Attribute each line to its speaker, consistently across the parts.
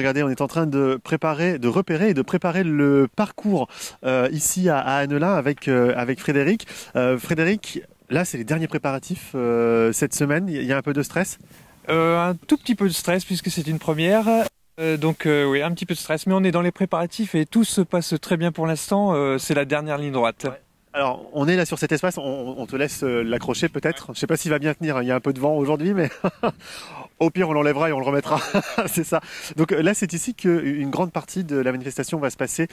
Speaker 1: Regardez, on est en train de préparer, de repérer et de préparer le parcours ici à Annelin avec Frédéric. Frédéric, là c'est les derniers préparatifs cette semaine. Il y a un peu de stress?
Speaker 2: Un tout petit peu de stress puisque c'est une première. Oui, un petit peu de stress, mais on est dans les préparatifs et tout se passe très bien pour l'instant. C'est la dernière ligne droite.
Speaker 1: Ouais. Alors, on est là sur cet espace, on te laisse l'accrocher peut-être. Je ne sais pas s'il va bien tenir, il y a un peu de vent aujourd'hui, mais au pire on l'enlèvera et on le remettra. C'est ça. Donc là, c'est ici qu'une grande partie de la manifestation va se passer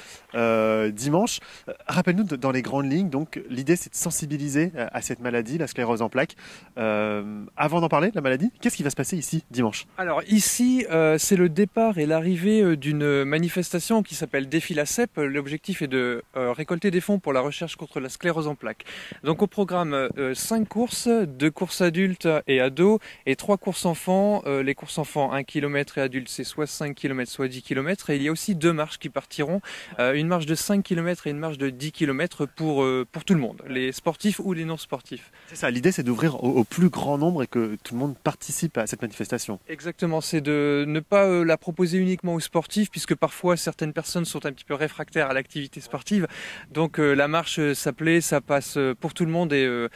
Speaker 1: dimanche. Rappelle-nous dans les grandes lignes, donc l'idée c'est de sensibiliser à cette maladie, la sclérose en plaques. Avant d'en parler de la maladie, qu'est-ce qui va se passer ici dimanche?
Speaker 2: Alors ici, c'est le départ et l'arrivée d'une manifestation qui s'appelle Défi la CEP. L'objectif est de récolter des fonds pour la recherche contre la sclérose en plaques. Donc au programme 5 courses, 2 courses adultes et ados et 3 courses enfants. Les courses enfants 1 km et adultes c'est soit 5 km soit 10 km. Et il y a aussi 2 marches qui partiront, une marche de 5 km et une marche de 10 km pour tout le monde, les sportifs ou les non sportifs.
Speaker 1: C'est ça, l'idée c'est d'ouvrir au plus grand nombre et que tout le monde participe à cette manifestation.
Speaker 2: Exactement, c'est de ne pas la proposer uniquement aux sportifs puisque parfois certaines personnes sont un petit peu réfractaires à l'activité sportive. Donc la marche, ça plaît, ça passe pour tout le monde et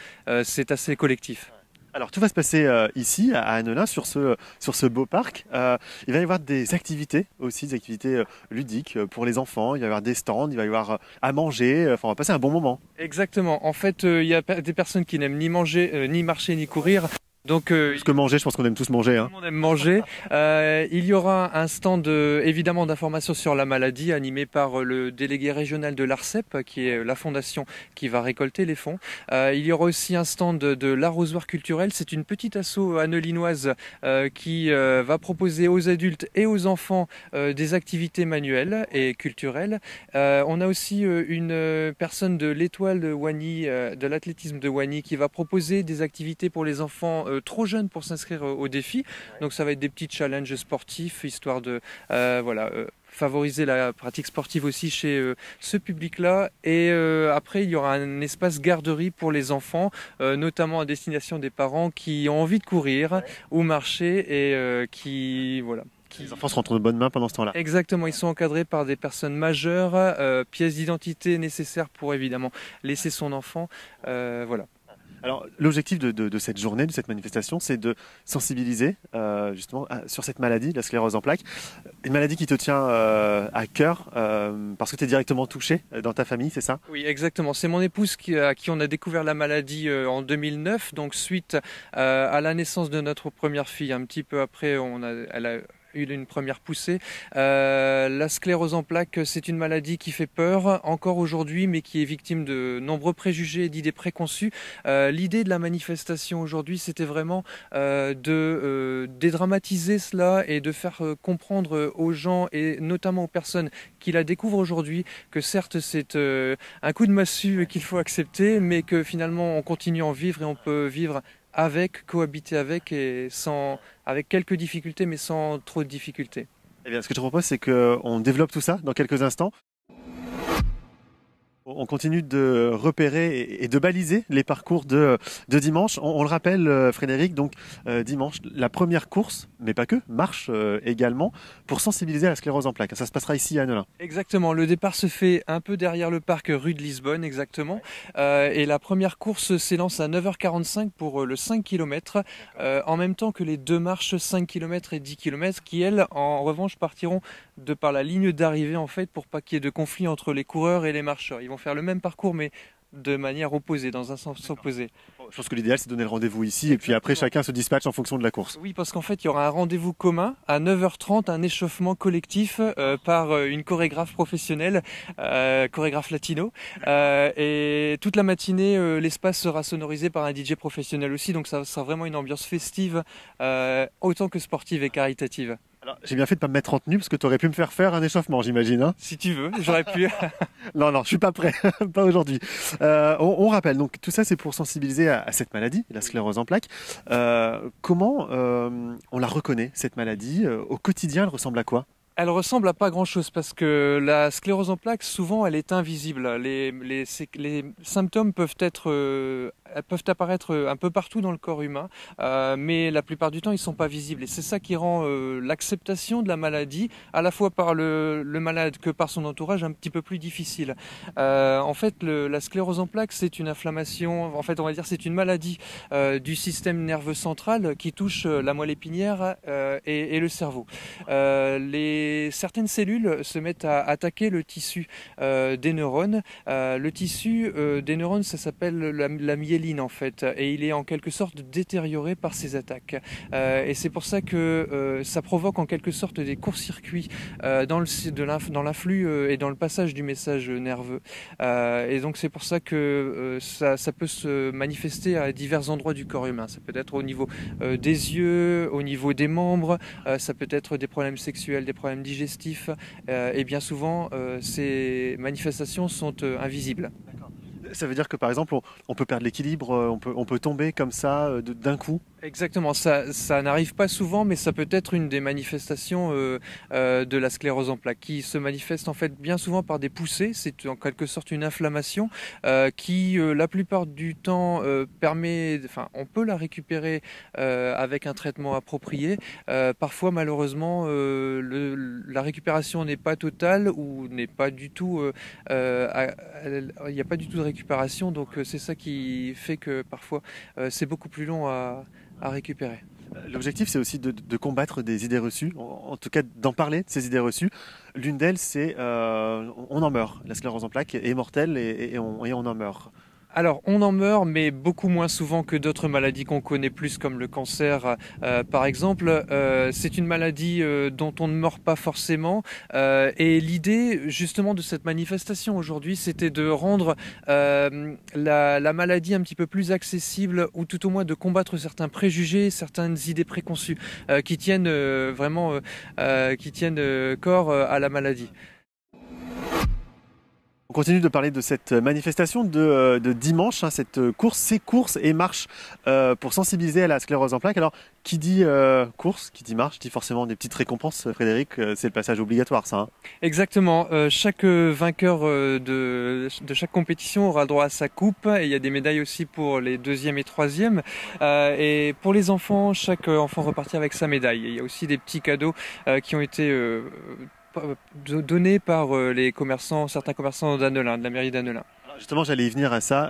Speaker 2: c'est assez collectif.
Speaker 1: Alors tout va se passer ici à Annelin sur ce beau parc. Il va y avoir des activités aussi, des activités ludiques pour les enfants. Il va y avoir des stands, il va y avoir à manger. Enfin, on va passer un bon moment.
Speaker 2: Exactement. En fait, il y a des personnes qui n'aiment ni manger, ni marcher, ni courir. Donc,
Speaker 1: Parce que manger, je pense qu'on aime tous manger.
Speaker 2: tout le monde aime manger. Il y aura un stand évidemment d'information sur la maladie animé par le délégué régional de l'ARCEP, qui est la fondation qui va récolter les fonds. Il y aura aussi un stand de l'arrosoir culturel. C'est une petite asso annelinoise qui va proposer aux adultes et aux enfants des activités manuelles et culturelles. On a aussi une personne de l'étoile de Wany, de l'athlétisme de Wany, qui va proposer des activités pour les enfants trop jeunes pour s'inscrire au défi. Donc ça va être des petits challenges sportifs, histoire de favoriser la pratique sportive aussi chez ce public-là. Et après, il y aura un espace garderie pour les enfants, notamment à destination des parents qui ont envie de courir ou marcher et voilà.
Speaker 1: Les enfants seront entre de bonnes mains pendant ce temps-là.
Speaker 2: Exactement, ils sont encadrés par des personnes majeures, pièces d'identité nécessaires pour évidemment laisser son enfant. Voilà.
Speaker 1: Alors, l'objectif de cette journée, de cette manifestation, c'est de sensibiliser justement sur cette maladie, la sclérose en plaques. Une maladie qui te tient à cœur parce que tu es directement touché dans ta famille, c'est ça?
Speaker 2: Oui, exactement. C'est mon épouse à qui on a découvert la maladie en 2009, donc suite à la naissance de notre première fille. Un petit peu après, elle a eu une première poussée. La sclérose en plaques, c'est une maladie qui fait peur encore aujourd'hui, mais qui est victime de nombreux préjugés et d'idées préconçues. L'idée de la manifestation aujourd'hui, c'était vraiment de dédramatiser cela et de faire comprendre aux gens et notamment aux personnes qui la découvrent aujourd'hui que certes c'est un coup de massue qu'il faut accepter, mais que finalement on continue à en vivre et on peut vivre avec, cohabiter avec et avec quelques difficultés mais sans trop de difficultés.
Speaker 1: Eh bien, ce que je te propose, c'est qu'on développe tout ça dans quelques instants. On continue de repérer et de baliser les parcours de dimanche. On le rappelle, Frédéric, donc dimanche, la première course, mais pas que, marche également, pour sensibiliser à la sclérose en plaques. Ça se passera ici à Annelin.
Speaker 2: Exactement, le départ se fait un peu derrière le parc rue de Lisbonne, exactement. Et la première course s'élance à 9h45 pour le 5 km, en même temps que les 2 marches 5 km et 10 km, qui elles, en revanche, partiront de par la ligne d'arrivée, en fait, pour pas qu'il y ait de conflit entre les coureurs et les marcheurs. Ils vont faire le même parcours, mais de manière opposée, dans un sens opposé.
Speaker 1: Je pense que l'idéal, c'est de donner le rendez-vous ici, et puis après, chacun se dispatche en fonction de la course.
Speaker 2: Oui, parce qu'en fait, il y aura un rendez-vous commun à 9h30, un échauffement collectif par une chorégraphe professionnelle, chorégraphe latino. Et toute la matinée, l'espace sera sonorisé par un DJ professionnel aussi, donc ça sera vraiment une ambiance festive, autant que sportive et caritative.
Speaker 1: Alors, j'ai bien fait de pas me mettre en tenue, parce que tu aurais pu me faire un échauffement, j'imagine. Hein.
Speaker 2: Si tu veux, j'aurais pu.
Speaker 1: Non, je suis pas prêt, pas aujourd'hui. On rappelle, donc tout ça c'est pour sensibiliser à cette maladie, la sclérose en plaques. Comment on la reconnaît, cette maladie? Au quotidien, elle ressemble à quoi?
Speaker 2: Elle ressemble à pas grand-chose parce que la sclérose en plaques, souvent, elle est invisible. Les symptômes peuvent apparaître un peu partout dans le corps humain, mais la plupart du temps, ils sont pas visibles. Et c'est ça qui rend l'acceptation de la maladie, à la fois par le malade que par son entourage, un petit peu plus difficile. En fait, la sclérose en plaques, c'est une inflammation. En fait, on va dire, c'est une maladie du système nerveux central qui touche la moelle épinière et le cerveau. Certaines cellules se mettent à attaquer le tissu des neurones. Le tissu des neurones, ça s'appelle la myéline en fait, et il est en quelque sorte détérioré par ces attaques. Et c'est pour ça que ça provoque en quelque sorte des courts-circuits dans l'influx et dans le passage du message nerveux. Et donc c'est pour ça que ça peut se manifester à divers endroits du corps humain. Ça peut être au niveau des yeux, au niveau des membres, ça peut être des problèmes sexuels, des problèmes digestifs, et bien souvent ces manifestations sont invisibles.
Speaker 1: Ça veut dire que par exemple, on peut perdre l'équilibre, on peut tomber comme ça d'un coup.
Speaker 2: Exactement, ça n'arrive pas souvent, mais ça peut être une des manifestations de la sclérose en plaques, qui se manifeste en fait bien souvent par des poussées. C'est en quelque sorte une inflammation qui, la plupart du temps, on peut la récupérer avec un traitement approprié. Parfois, malheureusement, la récupération n'est pas totale ou n'est pas du tout, il n'y a pas du tout de récupération, donc c'est ça qui fait que parfois c'est beaucoup plus long à récupérer.
Speaker 1: L'objectif, c'est aussi de combattre des idées reçues, en tout cas d'en parler de ces idées reçues. L'une d'elles, c'est on en meurt. La sclérose en plaques est mortelle et on en meurt.
Speaker 2: Alors, on en meurt, mais beaucoup moins souvent que d'autres maladies qu'on connaît plus, comme le cancer, par exemple. C'est une maladie dont on ne meurt pas forcément. Et l'idée, justement, de cette manifestation aujourd'hui, c'était de rendre la maladie un petit peu plus accessible, ou tout au moins de combattre certains préjugés, certaines idées préconçues qui tiennent corps à la maladie.
Speaker 1: On continue de parler de cette manifestation de dimanche, ces courses et marches pour sensibiliser à la sclérose en plaques. Alors, qui dit course, qui dit marche, dit forcément des petites récompenses. Frédéric, c'est le passage obligatoire, ça. Hein.
Speaker 2: Exactement. Chaque vainqueur de chaque compétition aura droit à sa coupe. Et il y a des médailles aussi pour les deuxièmes et troisièmes. Et pour les enfants, chaque enfant repartit avec sa médaille. Et il y a aussi des petits cadeaux qui ont été donné par certains commerçants d'Annelin, de la mairie d'Annelin.
Speaker 1: Justement, j'allais y venir à ça.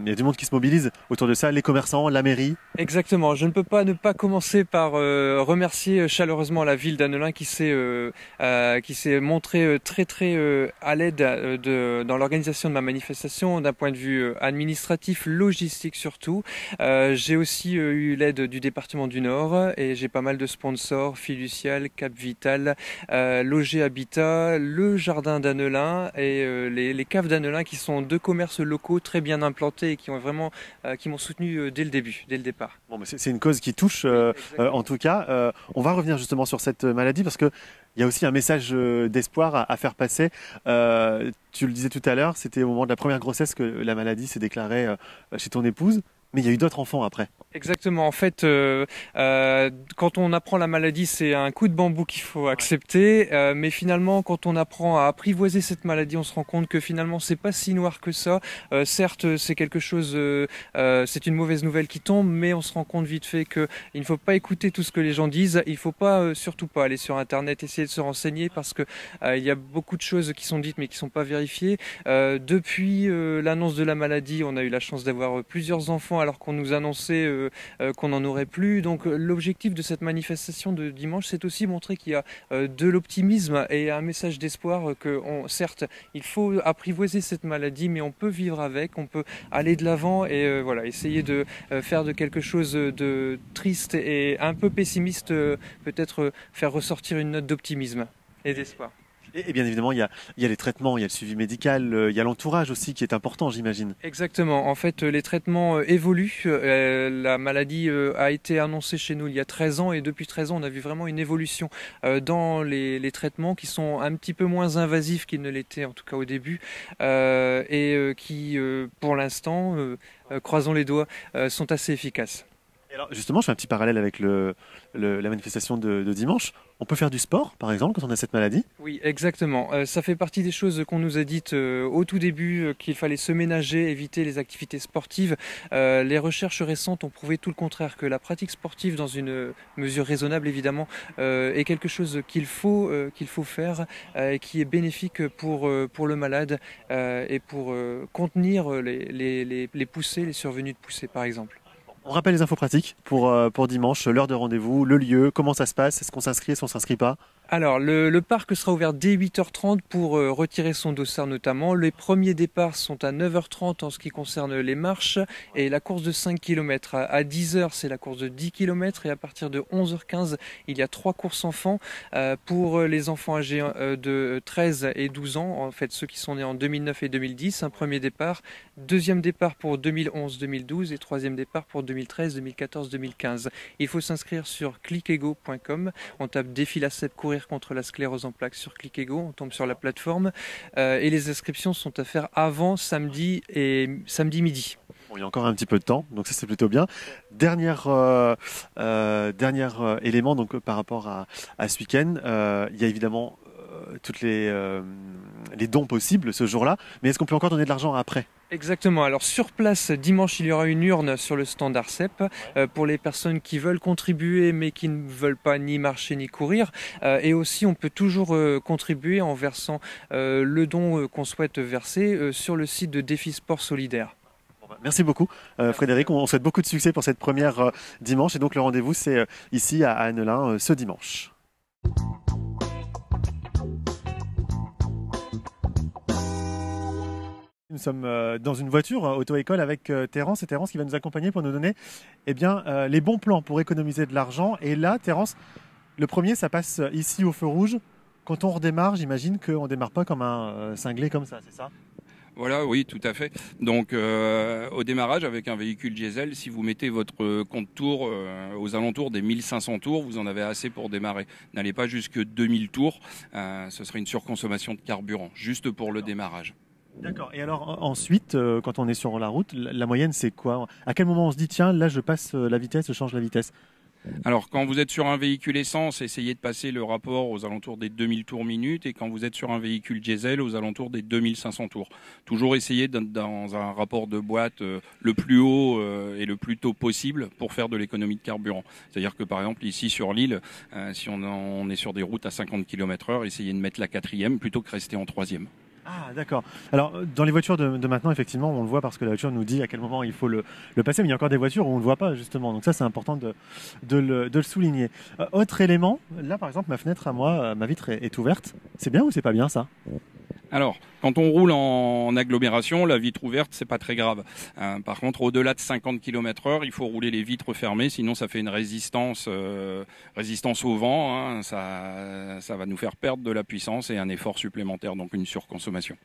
Speaker 1: Il y a du monde qui se mobilise autour de ça, les commerçants, la mairie.
Speaker 2: Exactement. Je ne peux pas ne pas commencer par remercier chaleureusement la ville d'Annelin qui s'est montrée très à l'aide dans l'organisation de ma manifestation d'un point de vue administratif, logistique surtout. J'ai aussi eu l'aide du département du Nord et j'ai pas mal de sponsors, Fiducial, Cap Vital, Loger Habitat, le jardin d'Annelin et les caves d'Annelin qui sont deux commerces locaux très bien implantés et qui m'ont soutenu dès le départ.
Speaker 1: Bon, mais c'est une cause qui touche en tout cas. On va revenir justement sur cette maladie parce que il y a aussi un message d'espoir à faire passer. Tu le disais tout à l'heure, c'était au moment de la première grossesse que la maladie s'est déclarée chez ton épouse. Mais il y a eu d'autres enfants après.
Speaker 2: Exactement. En fait, quand on apprend la maladie, c'est un coup de bambou qu'il faut accepter. Mais finalement, quand on apprend à apprivoiser cette maladie, on se rend compte que finalement, c'est pas si noir que ça. Certes, c'est quelque chose, c'est une mauvaise nouvelle qui tombe, mais on se rend compte vite fait que il ne faut pas écouter tout ce que les gens disent. Il faut pas, surtout pas aller sur Internet, essayer de se renseigner parce que il y a beaucoup de choses qui sont dites mais qui sont pas vérifiées. Depuis l'annonce de la maladie, on a eu la chance d'avoir plusieurs enfants alors qu'on nous annonçait qu'on n'en aurait plus. Donc l'objectif de cette manifestation de dimanche, c'est aussi montrer qu'il y a de l'optimisme et un message d'espoir que certes, il faut apprivoiser cette maladie, mais on peut vivre avec, on peut aller de l'avant et voilà, essayer de faire de quelque chose de triste et un peu pessimiste, peut-être faire ressortir une note d'optimisme et d'espoir.
Speaker 1: Et bien évidemment, il y a les traitements, il y a le suivi médical, il y a l'entourage aussi qui est important, j'imagine.
Speaker 2: Exactement. En fait, les traitements évoluent. La maladie a été annoncée chez nous il y a 13 ans et depuis 13 ans, on a vu vraiment une évolution dans les traitements qui sont un petit peu moins invasifs qu'ils ne l'étaient en tout cas au début et qui, pour l'instant, croisons les doigts, sont assez efficaces.
Speaker 1: Alors justement, je fais un petit parallèle avec la manifestation de dimanche. On peut faire du sport, par exemple, quand on a cette maladie?
Speaker 2: Oui, exactement. Ça fait partie des choses qu'on nous a dites au tout début, qu'il fallait se ménager, éviter les activités sportives. Les recherches récentes ont prouvé tout le contraire, que la pratique sportive, dans une mesure raisonnable évidemment, est quelque chose qu'il faut faire, et qui est bénéfique pour le malade et pour contenir les poussées, les survenues de poussées par exemple.
Speaker 1: On rappelle les infos pratiques pour dimanche, l'heure de rendez-vous, le lieu, comment ça se passe, est-ce qu'on s'inscrit, est-ce qu'on s'inscrit pas?
Speaker 2: Alors, le parc sera ouvert dès 8h30 pour retirer son dossard notamment. Les premiers départs sont à 9h30 en ce qui concerne les marches et la course de 5 km. À 10h, c'est la course de 10 km et à partir de 11h15, il y a 3 courses enfants. Pour les enfants âgés de 13 et 12 ans, en fait ceux qui sont nés en 2009 et 2010, un premier départ. Deuxième départ pour 2011-2012 et troisième départ pour 2013, 2014, 2015. Il faut s'inscrire sur clickego.com. On tape défi l'ARCEP courir contre la sclérose en plaques sur Clickego, on tombe sur la plateforme et les inscriptions sont à faire avant samedi midi.
Speaker 1: Bon, il y a encore un petit peu de temps, donc ça c'est plutôt bien. Dernier élément donc par rapport à ce week-end, il y a évidemment toutes les dons possibles ce jour-là, mais est-ce qu'on peut encore donner de l'argent après?
Speaker 2: Exactement. Alors sur place, dimanche, il y aura une urne sur le stand ARCEP pour les personnes qui veulent contribuer mais qui ne veulent pas ni marcher ni courir. Et aussi, on peut toujours contribuer en versant le don qu'on souhaite verser sur le site de Défi Sport Solidaire.
Speaker 1: Merci beaucoup Frédéric, on souhaite beaucoup de succès pour cette première dimanche et donc le rendez-vous c'est ici à Annelin ce dimanche. Nous sommes dans une voiture auto-école avec Terence, et Terence qui va nous accompagner pour nous donner les bons plans pour économiser de l'argent. Et là, Terence, le premier, ça passe ici au feu rouge. Quand on redémarre, j'imagine qu'on ne démarre pas comme un cinglé comme ça, c'est ça?
Speaker 3: Voilà, oui, tout à fait. Donc, au démarrage, avec un véhicule diesel, si vous mettez votre compte tour aux alentours des 1500 tours, vous en avez assez pour démarrer. N'allez pas jusque 2000 tours, ce serait une surconsommation de carburant, juste pour le démarrage.
Speaker 1: D'accord. Et alors ensuite, quand on est sur la route, la moyenne c'est quoi? À quel moment on se dit tiens, là je passe la vitesse, je change la vitesse?
Speaker 3: Alors, quand vous êtes sur un véhicule essence, essayez de passer le rapport aux alentours des 2000 tours minutes, et quand vous êtes sur un véhicule diesel, aux alentours des 2500 tours. Toujours essayer dans un rapport de boîte le plus haut et le plus tôt possible pour faire de l'économie de carburant. C'est-à-dire que par exemple ici sur l'île, si on est sur des routes à 50 km/h, essayez de mettre la 4e plutôt que rester en 3e.
Speaker 1: Ah d'accord. Alors dans les voitures de maintenant, effectivement, on le voit parce que la voiture nous dit à quel moment il faut le passer, mais il y a encore des voitures où on ne le voit pas justement. Donc ça c'est important de le souligner. Autre élément, là par exemple ma fenêtre à moi, ma vitre est ouverte. C'est bien ou c'est pas bien ça?
Speaker 3: Alors, quand on roule en agglomération, la vitre ouverte, c'est pas très grave. Par contre, au-delà de 50 km/h, il faut rouler les vitres fermées, sinon ça fait une résistance au vent. Hein. Ça va nous faire perdre de la puissance et un effort supplémentaire, donc une surconsommation.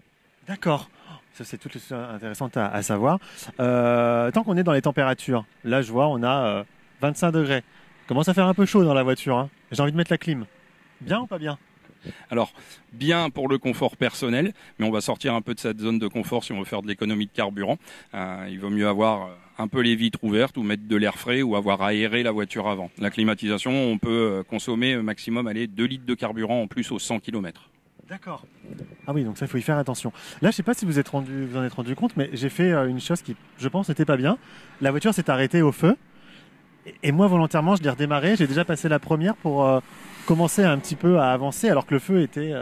Speaker 1: D'accord. Ça c'est tout intéressant à savoir. Tant qu'on est dans les températures, là je vois on a 25 degrés. Commence à faire un peu chaud dans la voiture. Hein. J'ai envie de mettre la clim. Bien ou pas bien?
Speaker 3: Alors, bien pour le confort personnel, mais on va sortir un peu de cette zone de confort si on veut faire de l'économie de carburant. Il vaut mieux avoir un peu les vitres ouvertes ou mettre de l'air frais ou avoir aéré la voiture avant. La climatisation, on peut consommer maximum 2 litres de carburant en plus aux 100 km.
Speaker 1: D'accord. Ah oui, donc ça, il faut y faire attention. Là, je ne sais pas si vous en êtes rendu compte, mais j'ai fait une chose qui, je pense, n'était pas bien. La voiture s'est arrêtée au feu. Et moi, volontairement, je l'ai redémarré. J'ai déjà passé la première pour commencer un petit peu à avancer, alors que le feu était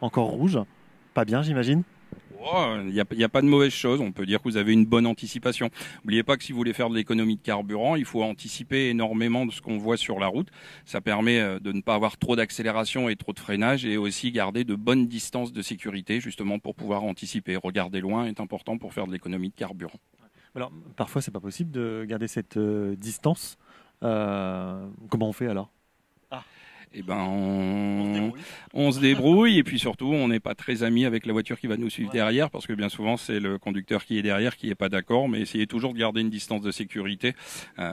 Speaker 1: encore rouge. Pas bien, j'imagine.
Speaker 3: Il n'y a pas de mauvaise chose. On peut dire que vous avez une bonne anticipation. N'oubliez pas que si vous voulez faire de l'économie de carburant, il faut anticiper énormément de ce qu'on voit sur la route. Ça permet de ne pas avoir trop d'accélération et trop de freinage, et aussi garder de bonnes distances de sécurité, justement pour pouvoir anticiper. Regarder loin est important pour faire de l'économie de carburant.
Speaker 1: Alors, parfois, c'est pas possible de garder cette distance. Comment on fait alors?
Speaker 3: Eh ben, on se débrouille et puis surtout, on n'est pas très amis avec la voiture qui va nous suivre derrière parce que bien souvent, c'est le conducteur qui est derrière qui n'est pas d'accord. Mais essayez toujours de garder une distance de sécurité,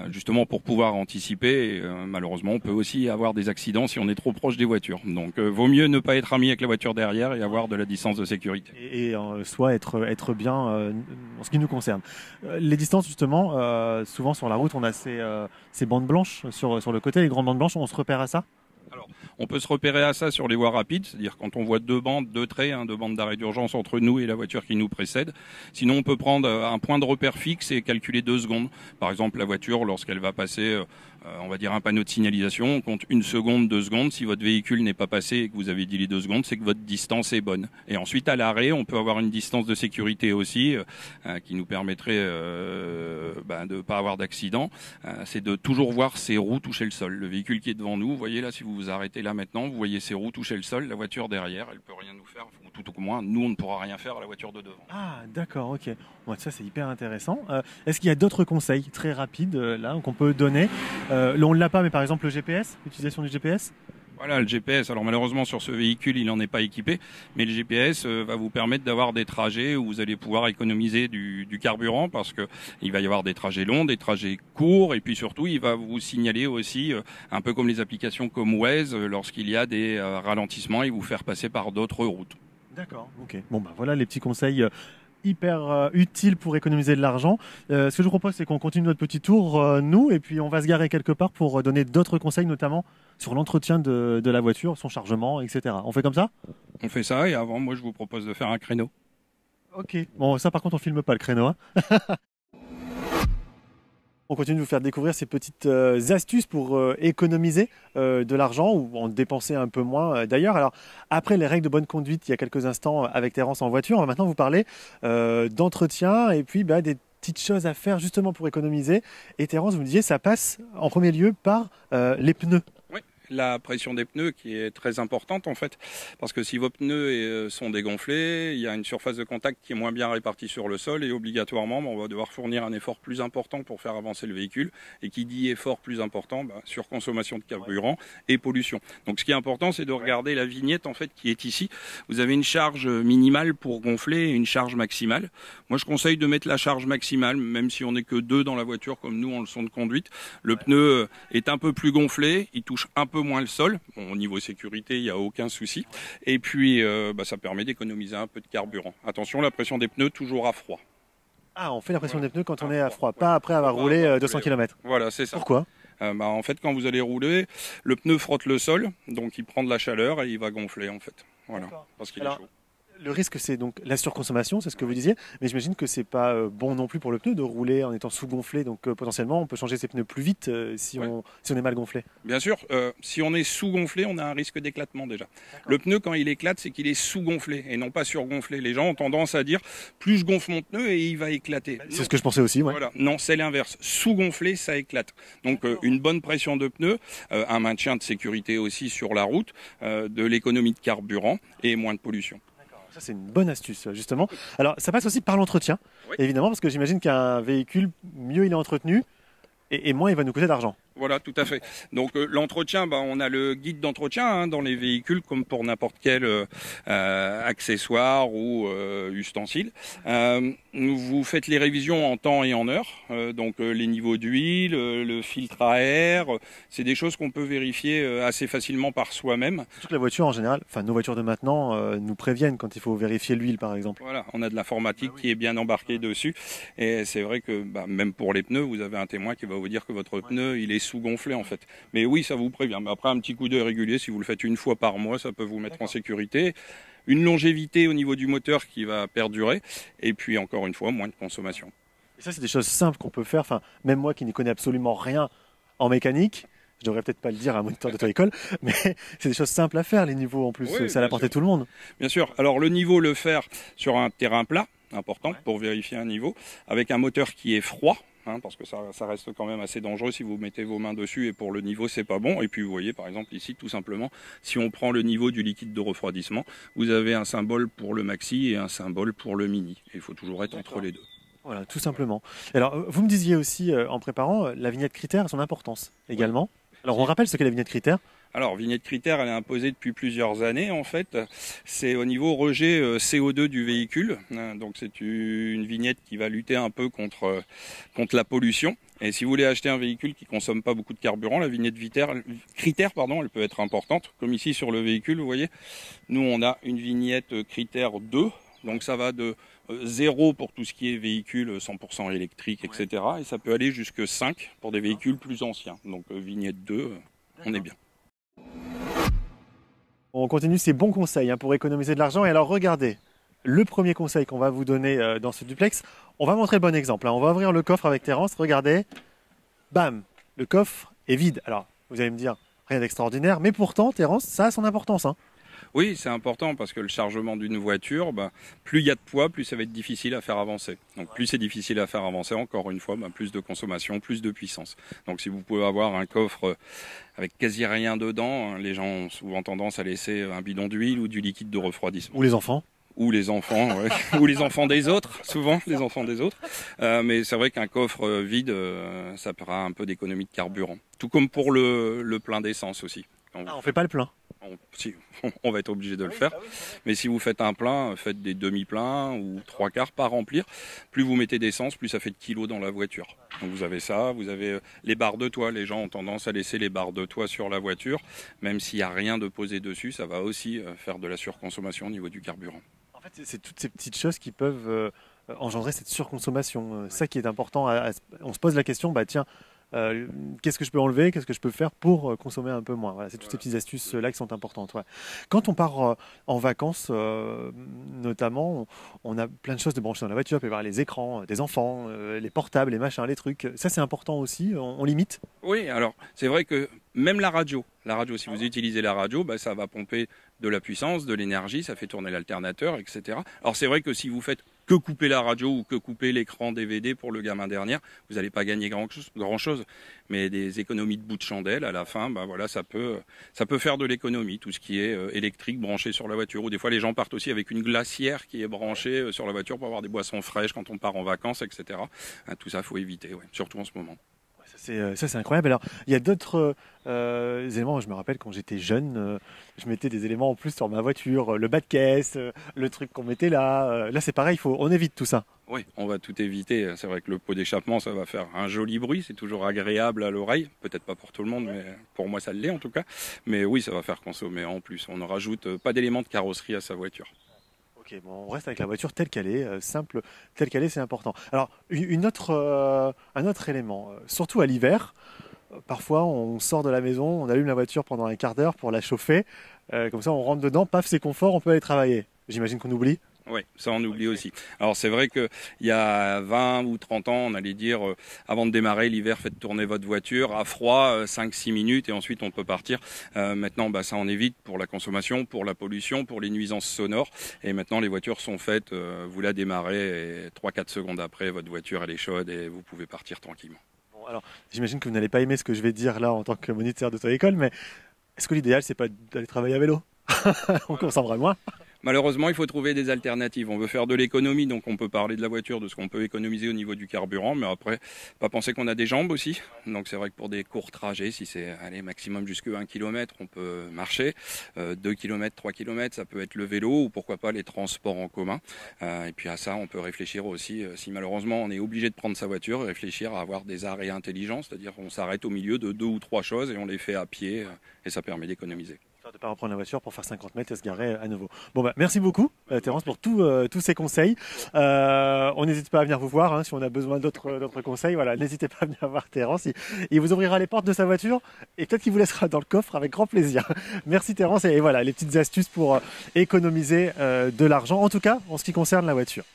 Speaker 3: justement pour pouvoir anticiper. Et, malheureusement, on peut aussi avoir des accidents si on est trop proche des voitures. Donc, vaut mieux ne pas être ami avec la voiture derrière et avoir de la distance de sécurité.
Speaker 1: Et soit être bien en ce qui nous concerne. Les distances, justement, souvent sur la route, on a ces bandes blanches sur le côté, les grandes bandes blanches, on se repère à ça?
Speaker 3: Alors, on peut se repérer à ça sur les voies rapides, c'est-à-dire quand on voit deux bandes, deux traits, deux bandes d'arrêt d'urgence entre nous et la voiture qui nous précède. Sinon, on peut prendre un point de repère fixe et calculer 2 secondes. Par exemple, la voiture, lorsqu'elle va passer, on va dire un panneau de signalisation, on compte 1 seconde, 2 secondes. Si votre véhicule n'est pas passé et que vous avez dit les 2 secondes, c'est que votre distance est bonne. Et ensuite, à l'arrêt, on peut avoir une distance de sécurité aussi, qui nous permettrait de ne pas avoir d'accident. C'est de toujours voir ses roues toucher le sol. Le véhicule qui est devant nous, vous voyez là, si vous vous arrêtez là maintenant, vous voyez ses roues toucher le sol, la voiture derrière, elle peut rien nous faire, ou tout au moins, nous on ne pourra rien faire à la voiture de devant.
Speaker 1: Ah, d'accord, ok. Bon, ça c'est hyper intéressant. Est-ce qu'il y a d'autres conseils très rapides là qu'on peut donner? Là on ne l'a pas, mais par exemple le GPS, l'utilisation du GPS?
Speaker 3: Voilà, le GPS, alors malheureusement sur ce véhicule il n'en est pas équipé, mais le GPS va vous permettre d'avoir des trajets où vous allez pouvoir économiser du carburant parce que il va y avoir des trajets longs, des trajets courts et puis surtout il va vous signaler aussi, un peu comme les applications comme Waze, lorsqu'il y a des ralentissements et vous faire passer par d'autres routes.
Speaker 1: D'accord, ok. Bon bah voilà les petits conseils hyper utile pour économiser de l'argent. Ce que je vous propose, c'est qu'on continue notre petit tour, nous, et puis on va se garer quelque part pour donner d'autres conseils, notamment sur l'entretien de la voiture, son chargement, etc. On fait comme ça?
Speaker 3: On fait ça et avant, moi je vous propose de faire un créneau.
Speaker 1: Ok. Bon, ça par contre, on filme pas le créneau, hein. On continue de vous faire découvrir ces petites astuces pour économiser de l'argent ou en dépenser un peu moins d'ailleurs. Alors, après les règles de bonne conduite, il y a quelques instants avec Terence en voiture, on va maintenant vous parler d'entretien et puis des petites choses à faire justement pour économiser. Et Terence, vous me disiez, ça passe en premier lieu par les pneus.
Speaker 3: La pression des pneus qui est très importante en fait, parce que si vos pneus sont dégonflés, il y a une surface de contact qui est moins bien répartie sur le sol et obligatoirement on va devoir fournir un effort plus important pour faire avancer le véhicule, et qui dit effort plus important, surconsommation de carburant et pollution. Donc ce qui est important, c'est de regarder la vignette en fait qui est ici. Vous avez une charge minimale pour gonfler et une charge maximale. Moi je conseille de mettre la charge maximale, même si on n'est que 2 dans la voiture comme nous en leçon de conduite. Le pneu est un peu plus gonflé, il touche un peu moins le sol. Bon, au niveau sécurité, il n'y a aucun souci. Et puis, ça permet d'économiser un peu de carburant. Attention, la pression des pneus, toujours à froid.
Speaker 1: Ah, on fait la pression des pneus quand on est à froid, pas après avoir roulé 200 km.
Speaker 3: Voilà, c'est ça.
Speaker 1: Pourquoi?
Speaker 3: En fait, quand vous allez rouler, le pneu frotte le sol, donc il prend de la chaleur et il va gonfler, en fait. Voilà, parce qu'il est chaud.
Speaker 1: Le risque, c'est donc la surconsommation, c'est ce que vous disiez, mais j'imagine que c'est pas bon non plus pour le pneu de rouler en étant sous-gonflé, donc potentiellement on peut changer ses pneus plus vite si on est mal gonflé.
Speaker 3: Bien sûr, si on est sous-gonflé, on a un risque d'éclatement déjà. Le pneu, quand il éclate, c'est qu'il est sous-gonflé et non pas surgonflé. Les gens ont tendance à dire, plus je gonfle mon pneu et il va éclater.
Speaker 1: C'est ce que je pensais aussi, ouais.
Speaker 3: Voilà. Non, c'est l'inverse. Sous-gonflé, ça éclate. Donc une bonne pression de pneu, un maintien de sécurité aussi sur la route, de l'économie de carburant et moins de pollution.
Speaker 1: Ça, c'est une bonne astuce, justement. Alors, ça passe aussi par l'entretien, évidemment, parce que j'imagine qu'un véhicule, mieux il est entretenu, et moins il va nous coûter d'argent.
Speaker 3: Voilà, tout à fait. Donc l'entretien, on a le guide d'entretien dans les véhicules, comme pour n'importe quel accessoire ou ustensile. Vous faites les révisions en temps et en heure, donc les niveaux d'huile, le filtre à air, c'est des choses qu'on peut vérifier assez facilement par soi-même.
Speaker 1: Surtout que la voiture en général, enfin nos voitures de maintenant nous préviennent quand il faut vérifier l'huile par exemple.
Speaker 3: Voilà, on a de l'informatique qui est bien embarquée dessus, et c'est vrai que même pour les pneus, vous avez un témoin qui va vous dire que votre pneu il est sous-gonflé en fait. Mais oui, ça vous prévient. Mais après, un petit coup d'œil régulier, si vous le faites une fois par mois, ça peut vous mettre en sécurité. Une longévité au niveau du moteur qui va perdurer. Et puis, encore une fois, moins de consommation.
Speaker 1: Et ça, c'est des choses simples qu'on peut faire. Enfin, même moi qui n'y connais absolument rien en mécanique, je devrais peut-être pas le dire à un moniteur d'auto-école, mais c'est des choses simples à faire, les niveaux en plus.
Speaker 3: Oui,
Speaker 1: c'est à la portée de tout le monde.
Speaker 3: Bien sûr. Alors, le niveau, le faire sur un terrain plat, important pour vérifier un niveau, avec un moteur qui est froid. Parce que ça reste quand même assez dangereux si vous mettez vos mains dessus et pour le niveau c'est pas bon. Et puis vous voyez par exemple ici tout simplement, si on prend le niveau du liquide de refroidissement, vous avez un symbole pour le maxi et un symbole pour le mini. Et il faut toujours être entre les deux.
Speaker 1: Voilà, tout simplement. Alors vous me disiez aussi en préparant, la vignette critère a son importance également. Alors on rappelle ce qu'est la vignette critère.
Speaker 3: Alors, vignette critère, elle est imposée depuis plusieurs années en fait. C'est au niveau rejet CO2 du véhicule. Donc c'est une vignette qui va lutter un peu contre la pollution. Et si vous voulez acheter un véhicule qui consomme pas beaucoup de carburant, la vignette critère, elle peut être importante. Comme ici sur le véhicule, vous voyez, nous on a une vignette critère 2. Donc ça va de 0 pour tout ce qui est véhicule 100% électrique, etc. Et ça peut aller jusque 5 pour des véhicules plus anciens. Donc vignette 2, on est bien.
Speaker 1: On continue ces bons conseils pour économiser de l'argent. Et alors regardez, le premier conseil qu'on va vous donner dans ce duplex, on va montrer le bon exemple. On va ouvrir le coffre avec Terence, regardez, bam, le coffre est vide. Alors vous allez me dire, rien d'extraordinaire, mais pourtant Terence, ça a son importance.
Speaker 3: Oui, c'est important parce que le chargement d'une voiture, plus il y a de poids, plus ça va être difficile à faire avancer. Donc plus c'est difficile à faire avancer, encore une fois, plus de consommation, plus de puissance. Donc si vous pouvez avoir un coffre avec quasi rien dedans, les gens ont souvent tendance à laisser un bidon d'huile ou du liquide de refroidissement.
Speaker 1: Ou les enfants.
Speaker 3: Ou les enfants, ouais. Ou les enfants des autres, souvent les enfants des autres. Mais c'est vrai qu'un coffre vide, ça fera un peu d'économie de carburant. Tout comme pour le plein d'essence aussi.
Speaker 1: On fait pas le plein.
Speaker 3: On va être obligé de le faire. Mais si vous faites un plein, faites des demi-pleins ou 3/4 pas remplir. Plus vous mettez d'essence, plus ça fait de kilos dans la voiture. Donc vous avez ça, vous avez les barres de toit. Les gens ont tendance à laisser les barres de toit sur la voiture. Même s'il n'y a rien de posé dessus, ça va aussi faire de la surconsommation au niveau du carburant.
Speaker 1: En fait, c'est toutes ces petites choses qui peuvent engendrer cette surconsommation. Ça qui est important. On se pose la question, tiens, qu'est-ce que je peux enlever, qu'est-ce que je peux faire pour consommer un peu moins. Voilà, c'est toutes ces petites astuces là qui sont importantes. Ouais. Quand on part en vacances, notamment, on a plein de choses de brancher dans la voiture. Il peut y avoir les écrans des enfants, les portables, les machins, les trucs. Ça, c'est important aussi. On limite.
Speaker 3: Oui, alors c'est vrai que même la radio, si vous utilisez la radio, ça va pomper de la puissance, de l'énergie, ça fait tourner l'alternateur, etc. Alors c'est vrai que si vous faites que couper la radio ou que couper l'écran DVD pour le gamin dernier, vous n'allez pas gagner grand-chose. Mais des économies de bout de chandelle, à la fin, ça peut faire de l'économie, tout ce qui est électrique branché sur la voiture. Ou des fois, les gens partent aussi avec une glacière qui est branchée sur la voiture pour avoir des boissons fraîches quand on part en vacances, etc. Tout ça, il faut éviter, surtout en ce moment.
Speaker 1: Ça c'est incroyable. Alors il y a d'autres éléments. Je me rappelle quand j'étais jeune, je mettais des éléments en plus sur ma voiture, le bas de caisse, le truc qu'on mettait là. Là c'est pareil, on évite tout ça.
Speaker 3: Oui, on va tout éviter. C'est vrai que le pot d'échappement, ça va faire un joli bruit. C'est toujours agréable à l'oreille. Peut-être pas pour tout le monde, mais pour moi ça l'est en tout cas. Mais oui, ça va faire consommer en plus. On ne rajoute pas d'éléments de carrosserie à sa voiture.
Speaker 1: Ok, on reste avec la voiture telle qu'elle est, simple, telle qu'elle est, c'est important. Alors, un autre élément, surtout à l'hiver, parfois on sort de la maison, on allume la voiture pendant un quart d'heure pour la chauffer, comme ça on rentre dedans, paf, c'est confort, on peut aller travailler. J'imagine qu'on oublie.
Speaker 3: Oui, ça on oublie aussi. Alors c'est vrai qu'il y a 20 ou 30 ans, on allait dire, avant de démarrer l'hiver, faites tourner votre voiture à froid 5-6 minutes et ensuite on peut partir. Maintenant, ça on évite pour la consommation, pour la pollution, pour les nuisances sonores. Et maintenant les voitures sont faites, vous la démarrez et 3-4 secondes après, votre voiture elle est chaude et vous pouvez partir tranquillement.
Speaker 1: Bon, alors j'imagine que vous n'allez pas aimer ce que je vais dire là en tant que moniteur d'auto-école, mais est-ce que l'idéal c'est pas d'aller travailler à vélo? On consommera moins.
Speaker 3: Malheureusement, il faut trouver des alternatives. On veut faire de l'économie, donc on peut parler de la voiture, de ce qu'on peut économiser au niveau du carburant, mais après, pas penser qu'on a des jambes aussi. Donc c'est vrai que pour des courts trajets, si c'est maximum jusqu'à 1 km, on peut marcher. 2 km, 3 km, ça peut être le vélo ou pourquoi pas les transports en commun. Et puis à ça, on peut réfléchir aussi, si malheureusement on est obligé de prendre sa voiture, réfléchir à avoir des arrêts intelligents, c'est-à-dire qu'on s'arrête au milieu de 2 ou 3 choses et on les fait à pied et ça permet d'économiser.
Speaker 1: De ne pas reprendre la voiture pour faire 50 mètres et se garer à nouveau. Bon, merci beaucoup, Terence, pour tous ces conseils. On n'hésite pas à venir vous voir si on a besoin d'autres conseils. Voilà, n'hésitez pas à venir voir Terence. Il vous ouvrira les portes de sa voiture et peut-être qu'il vous laissera dans le coffre avec grand plaisir. Merci Terence et voilà les petites astuces pour économiser de l'argent, en tout cas en ce qui concerne la voiture.